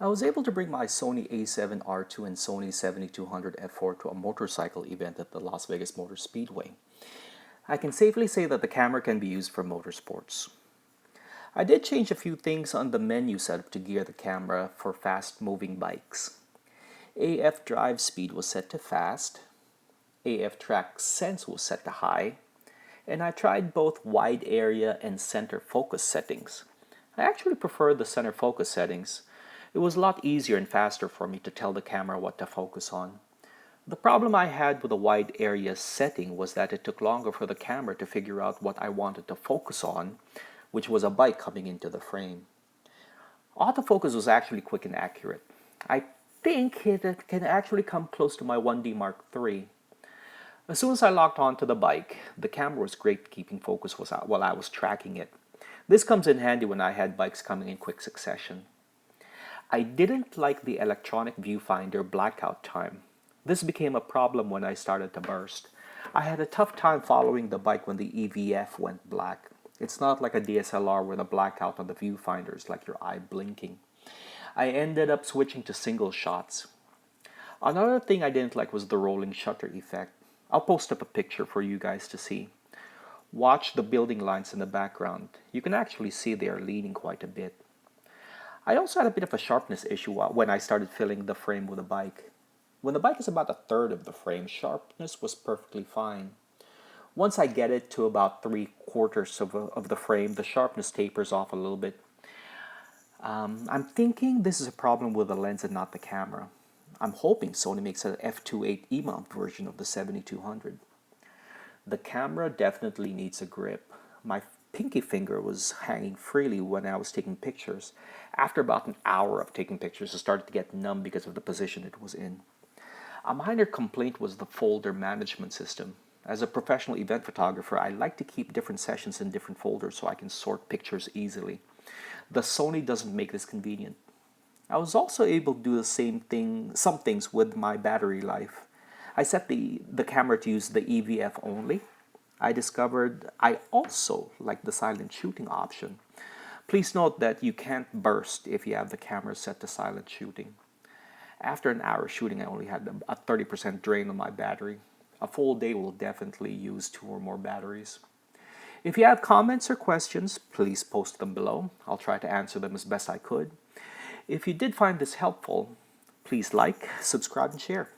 I was able to bring my Sony A7RII and Sony 7200 f4 to a motorcycle event at the Las Vegas Motor Speedway. I can safely say that the camera can be used for motorsports. I did change a few things on the menu setup to gear the camera for fast-moving bikes. AF drive speed was set to fast, AF track sense was set to high, and I tried both wide area and center focus settings. I actually prefer the center focus settings. It was a lot easier and faster for me to tell the camera what to focus on. The problem I had with the wide area setting was that it took longer for the camera to figure out what I wanted to focus on, which was a bike coming into the frame. Autofocus was actually quick and accurate. I think it can actually come close to my 1D Mark III. As soon as I locked onto the bike, the camera was great keeping focus while I was tracking it. This comes in handy when I had bikes coming in quick succession. I didn't like the electronic viewfinder blackout time. This became a problem when I started to burst. I had a tough time following the bike when the EVF went black. It's not like a DSLR where the blackout on the viewfinder is like your eye blinking. I ended up switching to single shots. Another thing I didn't like was the rolling shutter effect. I'll post up a picture for you guys to see. Watch the building lines in the background. You can actually see they are leaning quite a bit. I also had a bit of a sharpness issue when I started filling the frame with a bike. When the bike is about a third of the frame, sharpness was perfectly fine. Once I get it to about 3/4 of the frame, the sharpness tapers off a little bit. I'm thinking this is a problem with the lens and not the camera. I'm hoping Sony makes an f2.8 E-mount version of the 7200. The camera definitely needs a grip. My pinky finger was hanging freely when I was taking pictures. After about an hour of taking pictures, it started to get numb because of the position it was in. A minor complaint was the folder management system. As a professional event photographer, I like to keep different sessions in different folders so I can sort pictures easily. The Sony doesn't make this convenient. I was also able to do some things with my battery life. I set the camera to use the EVF only. I discovered I also like the silent shooting option. Please note that you can't burst if you have the camera set to silent shooting. After an hour shooting, I only had a 30% drain on my battery. A full day will definitely use 2 or more batteries. If you have comments or questions, please post them below. I'll try to answer them as best I could. If you did find this helpful, please like, subscribe, and share.